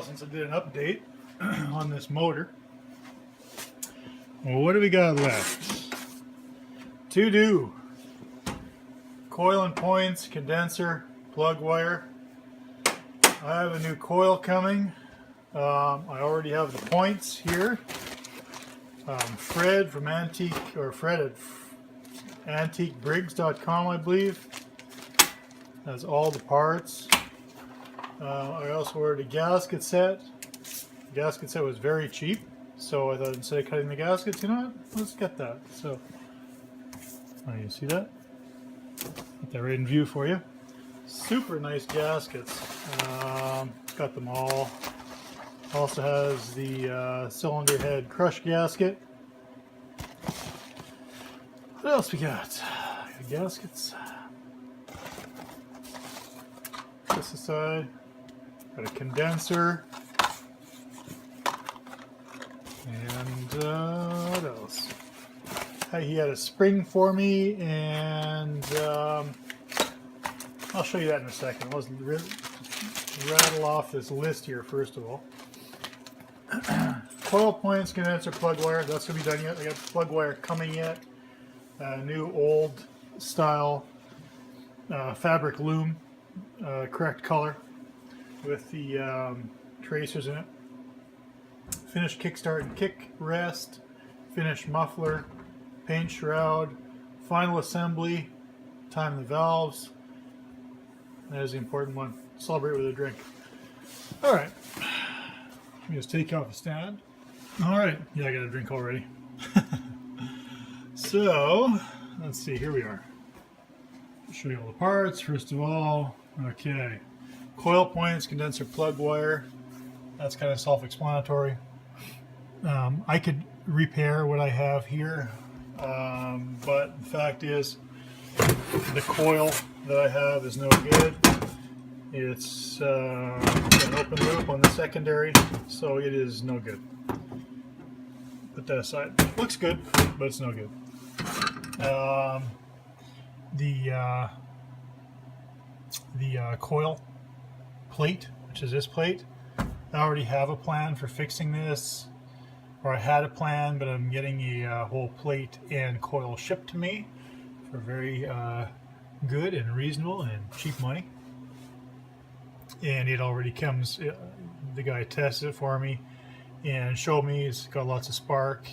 since I did an update on this motor. Well, what do we got left to do? Coil and points, condenser, plug wire. I have a new coil coming. I already have the points here. Fred from Fred at antiquebriggs.com, I believe, has all the parts. I also ordered a gasket set. The gasket set was very cheap, so I thought instead of cutting the gaskets, you know what, let's get that. So, you see that? Get that right in view for you. Super nice gaskets. Got them all. Also has the cylinder head crush gasket. What else we got? Gaskets. This aside. Got a condenser. And what else? He had a spring for me, and I'll show you that in a second. Let's rattle off this list here first of all. Coil points, condenser, plug wire. That's going to be done yet. I got plug wire coming yet. New old style fabric loom, correct color with the tracers in it. Finished kickstart and kick rest. Finished muffler. Paint shroud. Final assembly. Time the valves. There's the important one. Celebrate with a drink. Alright. Let me just take off the stand. Alright. Yeah, I got a drink already. So, let's see. Here we are. I'll show you all the parts. First of all, okay. Coil points, condenser, plug wire. That's kind of self-explanatory. I could repair what I have here, but the fact is the coil that I have is no good. It's an open loop on the secondary, so it is no good. Put that aside. Looks good, but it's no good. The coil plate, which is this plate, I already have a plan for fixing this, or I had a plan, but I'm getting a whole plate and coil shipped to me for very good and reasonable and cheap money. And it already comes, the guy tested it for me and showed me it's got lots of spark,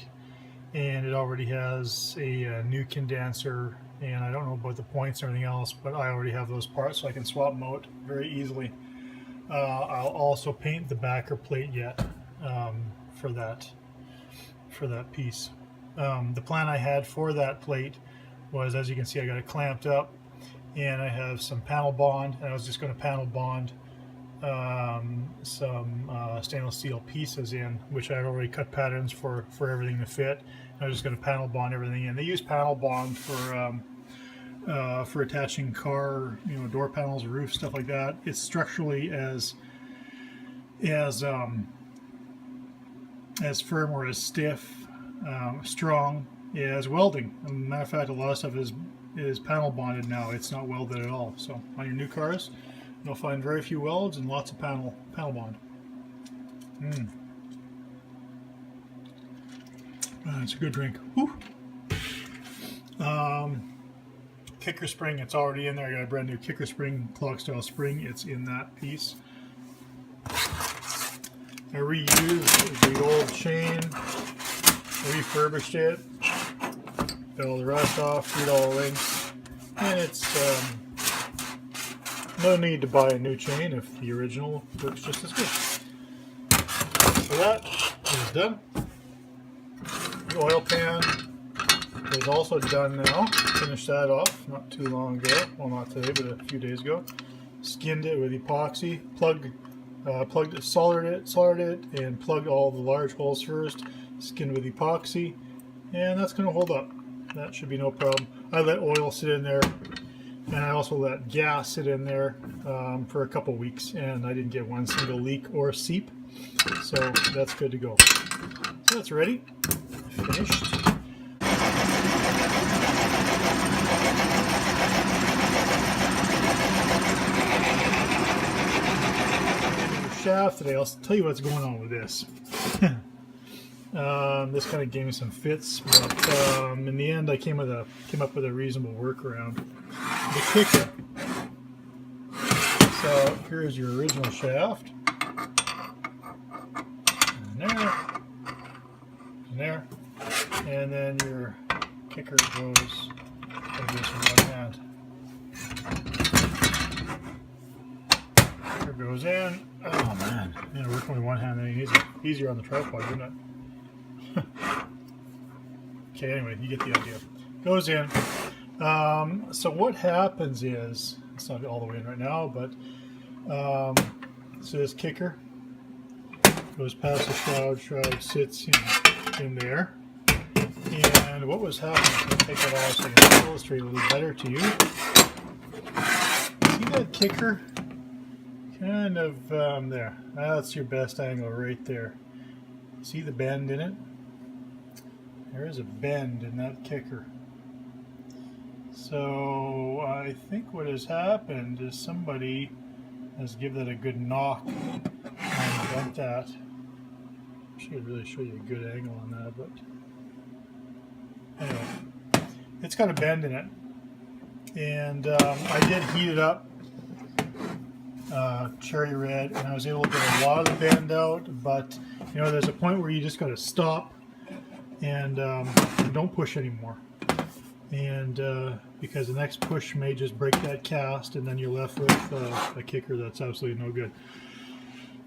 and it already has a new condenser, and I don't know about the points or anything else, but I already have those parts, so I can swap them out very easily. I'll also paint the backer plate yet for that piece. The plan I had for that plate was, as you can see, I got it clamped up, and I have some panel bond, and I was just going to panel bond some stainless steel pieces in, which I've already cut patterns for everything to fit. I was just going to panel bond everything in. They use panel bond for attaching car, door panels, roof, stuff like that. It's structurally as firm or as stiff, strong as welding. As a matter of fact, a lot of stuff is panel bonded now. It's not welded at all. So on your new cars, you'll find very few welds and lots of panel bond. It's a good drink. Whew. Kicker spring, it's already in there. I got a brand new kicker spring, clock style spring. It's in that piece. I reused the old chain, refurbished it, got all the rust off, freed all the links, and it's no need to buy a new chain if the original works just as good. So that is done. The oil pan is also done now. Finished that off not too long ago. Well, not today, but a few days ago. Skinned it with epoxy. Plugged it, soldered it, and plugged all the large holes first. Skinned with epoxy, and that's going to hold up. That should be no problem. I let oil sit in there, and I also let gas sit in there for a couple weeks, and I didn't get one single leak or seep, so that's good to go. So that's ready. Finished. shaft today. I'll tell you what's going on with this. This kind of gave me some fits, but in the end I came up with a reasonable workaround. The kicker. So here's your original shaft. And there. And then your kicker goes like this with one hand. Kicker goes in. Oh man, working with one hand ain't easier on the tripod, isn't it? Okay, anyway, you get the idea. Goes in. So what happens is, it's not all the way in right now, but so this kicker goes past the shroud sits in there. And what was happening, so I'll take it off so I can illustrate a little better to you. See that kicker? Kind of there. That's your best angle right there. See the bend in it? There is a bend in that kicker. So I think what has happened is somebody has given that a good knock and bent that. I should really show you a good angle on that, but anyway, it's got a bend in it. And I did heat it up, cherry red, and I was able to get a lot of the bend out, but there's a point where you just got to stop and don't push anymore, and because the next push may just break that cast, and then you're left with a kicker that's absolutely no good.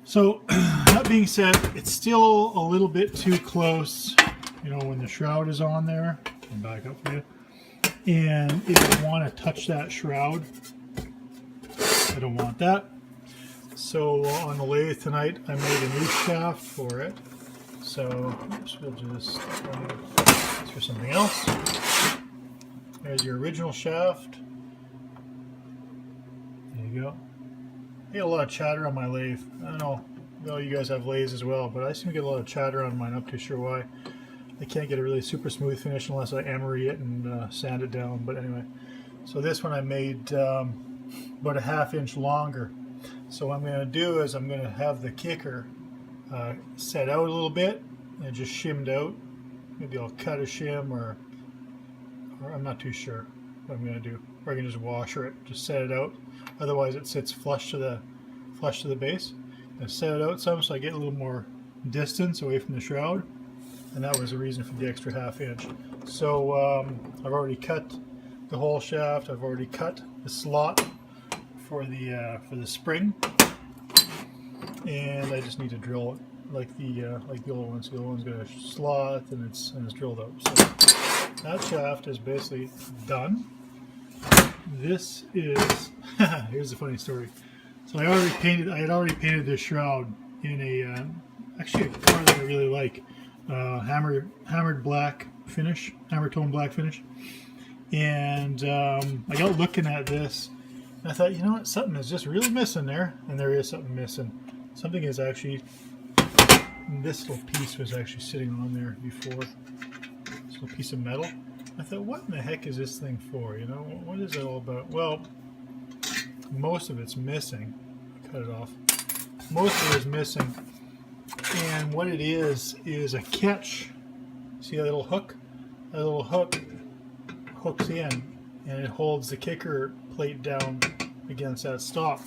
So that being said, it's still a little bit too close, when the shroud is on there. I'll back up for you. And if you want to touch that shroud, I don't want that. So on the lathe tonight, I made a new shaft for it. So we'll just for something else. There's your original shaft. There you go. I get a lot of chatter on my lathe. I don't know. Well, you guys have lathes as well, but I seem to get a lot of chatter on mine. I'm not too sure why. I can't get a really super smooth finish unless I emery it and sand it down. But anyway, so this one I made about a ½ inch longer. So what I'm going to do is I'm going to have the kicker set out a little bit and just shimmed out. Maybe I'll cut a shim, or I'm not too sure what I'm going to do. Or I can just washer it, just set it out. Otherwise it sits flush to the base. I set it out some so I get a little more distance away from the shroud, and that was the reason for the extra ½ inch. So I've already cut the whole shaft. I've already cut the slot for the spring, and I just need to drill it like the old ones. The old one's got a slot and it's drilled out. So that shaft is basically done. This is here's a funny story. So I had already painted this shroud in actually a color that I really like, hammered black finish, hammer tone black finish. And I got looking at this, and I thought, you know what, something is just really missing there, and there is something missing. Something is actually, this little piece was actually sitting on there before. This little piece of metal. I thought, what in the heck is this thing for? What is it all about? Well, most of it's missing. Cut it off. Most of it is missing, and what it is a catch. See that little hook? That little hook hooks in, and it holds the kicker plate down against that stop.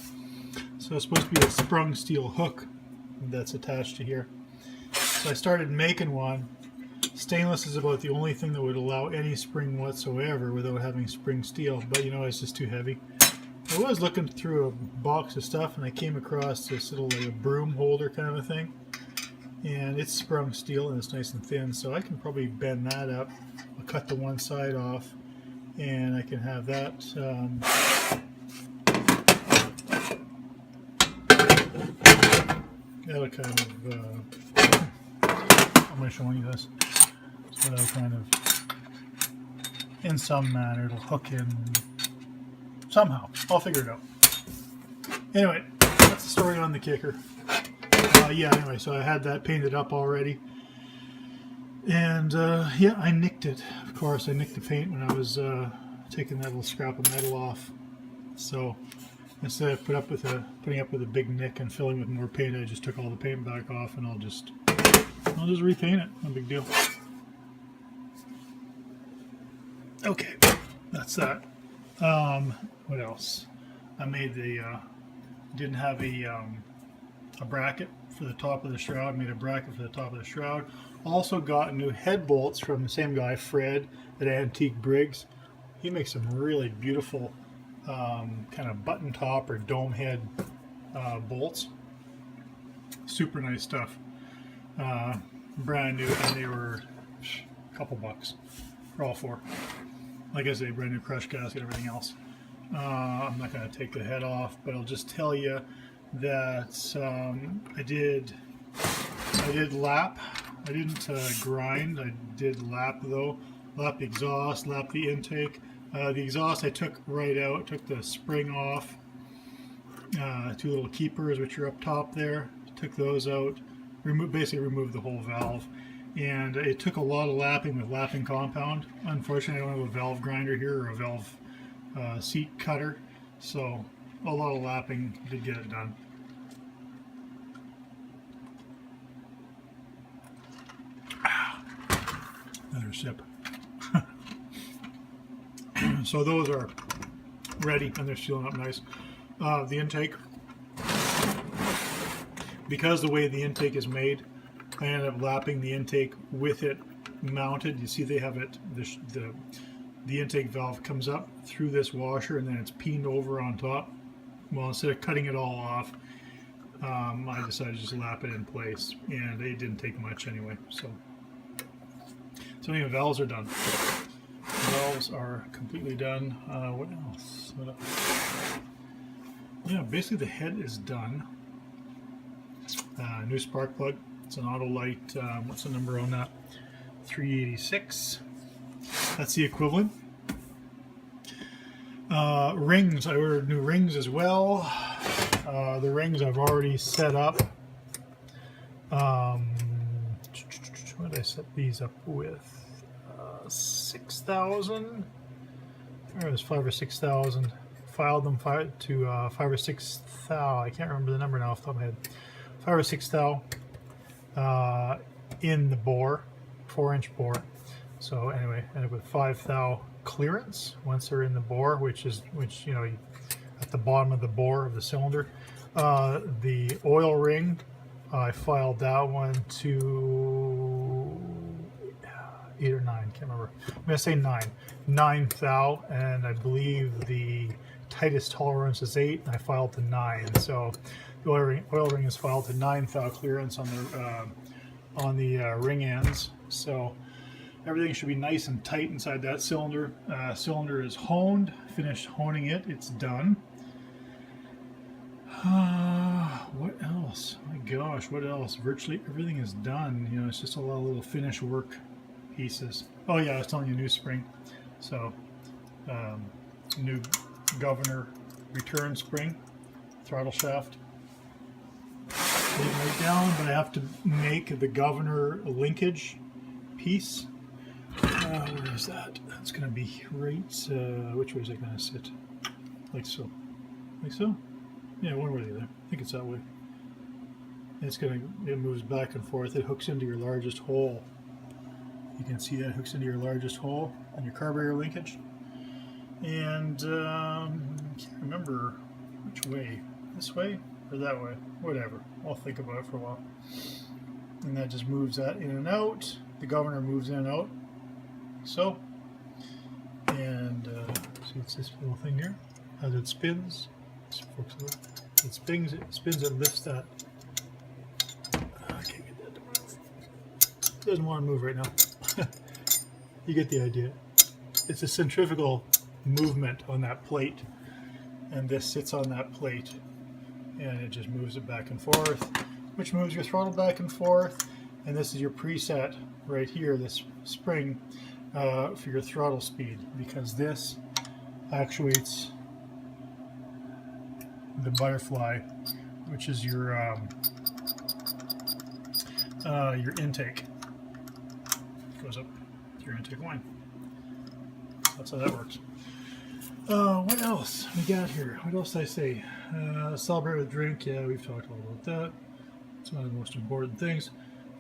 So it's supposed to be a sprung steel hook that's attached to here. So I started making one. Stainless is about the only thing that would allow any spring whatsoever without having spring steel, but it's just too heavy. I was looking through a box of stuff, and I came across this little like a broom holder kind of a thing, and it's sprung steel and it's nice and thin, so I can probably bend that up. I'll cut the one side off, and I can have that that'll kind of I'm going to show you this. So that'll kind of, in some manner, it'll hook in somehow. I'll figure it out. Anyway, that's the story on the kicker. Yeah, anyway, so I had that painted up already. And yeah, I nicked it. Of course, I nicked the paint when I was taking that little scrap of metal off. So instead of putting up with a big nick and filling with more paint, I just took all the paint back off, and I'll just repaint it. No big deal. Okay, that's that. What else? I made didn't have a bracket for the top of the shroud. Made a bracket for the top of the shroud. Also got new head bolts from the same guy, Fred, at Antique Briggs. He makes some really beautiful kind of button top or dome head bolts. Super nice stuff. Brand new, and they were a couple bucks for all four. Like I say, brand new crush gasket, everything else. I'm not going to take the head off, but I'll just tell you that I did lap. I didn't grind. I did lap though. Lap the exhaust, lap the intake. The exhaust I took right out. Took the spring off. Two little keepers which are up top there. Took those out. Basically removed the whole valve. And it took a lot of lapping with lapping compound. Unfortunately, I don't have a valve grinder here or a valve seat cutter, so a lot of lapping did get it done. Another sip. So those are ready and they're sealing up nice. The intake, because the way the intake is made, I ended up lapping the intake with it mounted. You see they have it, the intake valve comes up through this washer and then it's peened over on top. Well, instead of cutting it all off, I decided to just lap it in place, and it didn't take much anyway. So anyway, valves are done. Valves are completely done. What else? Yeah, basically the head is done. New spark plug. It's an Autolite. What's the number on that? 386. That's the equivalent. Rings. I ordered new rings as well. The rings I've already set up. What did I set these up with? 6,000. There was 5,000 or 6,000. Filed them to 5,000 or 6,000. I can't remember the number now off the top of my head. 5,000 or 6,000 in the bore, 4-inch bore. So anyway, ended up with 5,000 clearance once they're in the bore, which you know, at the bottom of the bore of the cylinder. The oil ring, I filed that one to 8 or 9, can't remember. I'm gonna say 9,000, and I believe the tightest tolerance is 8, and I filed to 9. So the oil ring is filed to 9,000 clearance on the ring ends. So everything should be nice and tight inside that cylinder. Cylinder is honed, finished honing it, it's done. What else? My gosh, what else? Virtually everything is done. You know, it's just a lot of little finish work pieces. Oh yeah, I was telling you, new spring. So new governor return spring, throttle shaft. Leave it right down, but I have to make the governor linkage piece. Where is that? That's going to be right. Which way is it going to sit? Like so. Like so? Yeah, one way or the other. I think it's that way. It moves back and forth. It hooks into your largest hole. You can see that hooks into your largest hole on your carburetor linkage. And I can't remember which way. This way or that way? Whatever. I'll think about it for a while. And that just moves that in and out. The governor moves in and out. So. And see, it's this little thing here. As it spins. It spins, it lifts that. I can't get that to move. It doesn't want to move right now. You get the idea. It's a centrifugal movement on that plate, and this sits on that plate, and it just moves it back and forth, which moves your throttle back and forth. And this is your preset right here, this spring, for your throttle speed, because this actuates the butterfly, which is your intake. Goes up to your intake line. That's how that works. What else we got here? What else did I say? Celebrate with drink. Yeah, we've talked all about that. It's one of the most important things.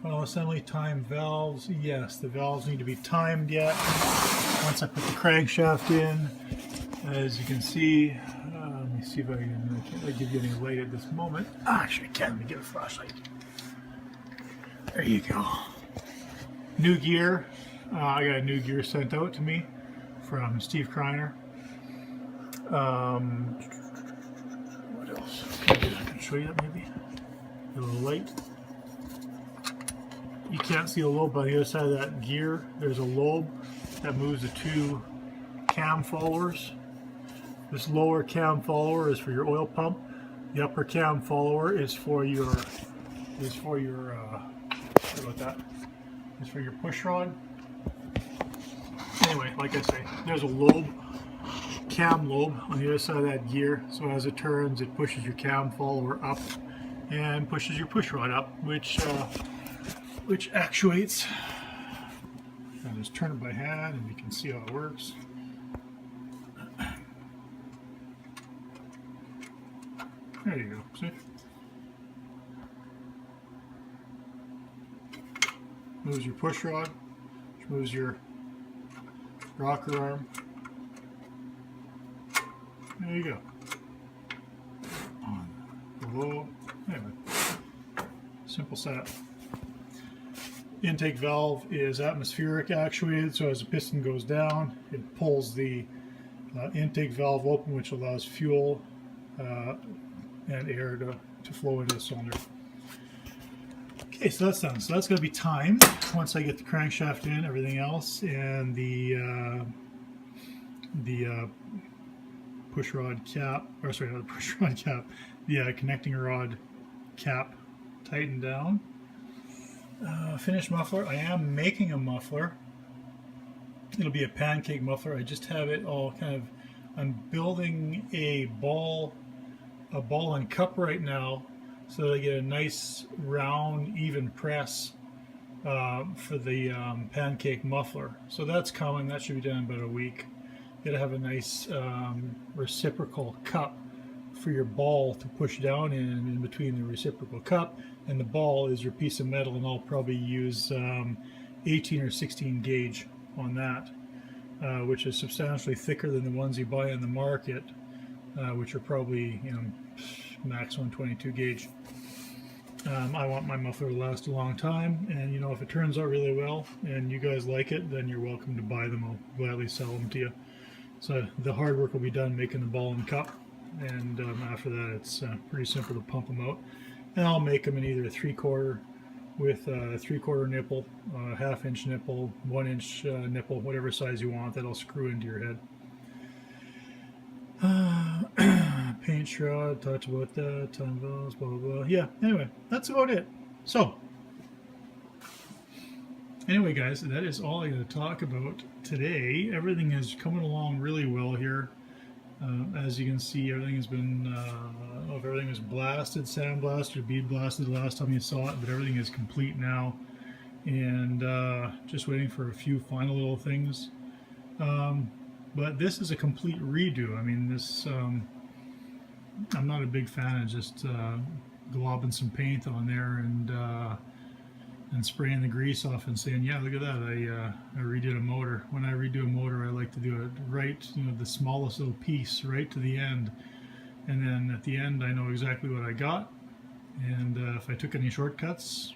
Final assembly, time valves. Yes, the valves need to be timed yet. Once I put the crankshaft in, as you can see, let me see if I can't give you any light at this moment. Actually, I can. Let me get a flashlight. There you go. New gear. I got a new gear sent out to me from Steve Kreiner. What else? I can show you that maybe. A little light. You can't see the lobe, but on the other side of that gear, there's a lobe that moves the two cam followers. This lower cam follower is for your oil pump. The upper cam follower is for your sorry about that. Is for your push rod. Anyway, like I say, there's a lobe, cam lobe on the other side of that gear. So as it turns, it pushes your cam follower up and pushes your push rod up, which actuates. I'll just turn it by hand, and you can see how it works. There you go. See? Moves your push rod, which moves your rocker arm. There you go. On the low. Anyway, simple setup. Intake valve is atmospheric actuated, so as the piston goes down, it pulls the intake valve open, which allows fuel and air to flow into the cylinder. Okay, so that's done. So that's going to be timed once I get the crankshaft in, everything else, and the push rod cap, or sorry, not the push rod cap, the connecting rod cap tightened down. Finished muffler. I am making a muffler. It'll be a pancake muffler. I just have it all kind of. I'm building a ball and cup right now, so that I get a nice round, even press for the pancake muffler. So that's coming. That should be done in about a week. You gotta have a nice reciprocal cup for your ball to push down in between the reciprocal cup and the ball is your piece of metal, and I'll probably use 18 or 16 gauge on that, which is substantially thicker than the ones you buy on the market, which are probably, you know, maximum 22 gauge. I want my muffler to last a long time, and you know, if it turns out really well and you guys like it, then you're welcome to buy them. I'll gladly sell them to you. So the hard work will be done making the ball and cup, and after that it's pretty simple to pump them out. And I'll make them in either a 3/4 with a 3/4 nipple, half-inch nipple, 1-inch nipple, whatever size you want. That'll screw into your head. Paint shroud, talked about that, time valves, blah, blah, blah. Yeah, anyway, that's about it. So, anyway, guys, that is all I got to talk about today. Everything is coming along really well here. As you can see, everything has been, everything was blasted, sandblasted, bead blasted the last time you saw it, but everything is complete now. And just waiting for a few final little things. But this is a complete redo. I mean, this, I'm not a big fan of just globbing some paint on there and spraying the grease off and saying, yeah, look at that, I redid a motor. When I redo a motor, I like to do it right, you know, the smallest little piece right to the end. And then at the end, I know exactly what I got. And if I took any shortcuts,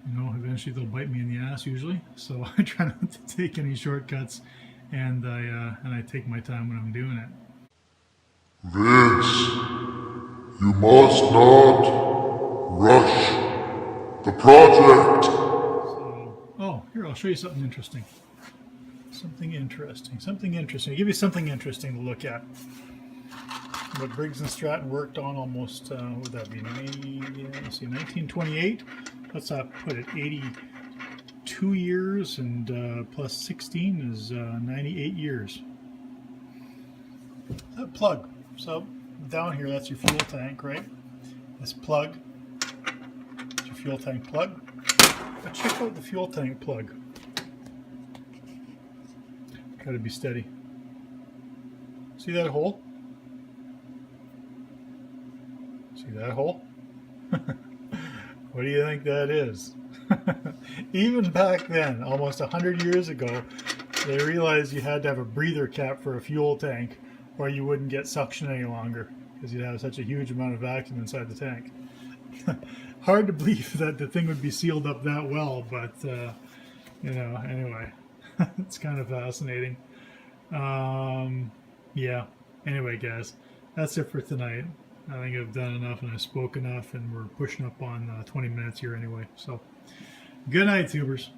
you know, eventually they'll bite me in the ass usually. So I try not to take any shortcuts, and I take my time when I'm doing it. Vince, you must not rush the project. So, oh, here, I'll show you something interesting. Something interesting. I'll give you something interesting to look at. What Briggs and Stratton worked on almost, what would that be, let's see, 1928. Let's put it 82 years, and plus 16 is 98 years. That plug. So down here, that's your fuel tank, right? This plug is your fuel tank plug. But check out the fuel tank plug. Try to be steady. See that hole? See that hole? What do you think that is? Even back then, almost 100 years ago, they realized you had to have a breather cap for a fuel tank or you wouldn't get suction any longer because you'd have such a huge amount of vacuum inside the tank. Hard to believe that the thing would be sealed up that well, but you know, anyway, it's kind of fascinating. Yeah, anyway, guys, that's it for tonight. I think I've done enough and I spoke enough, and we're pushing up on 20 minutes here anyway. So, good night, tubers.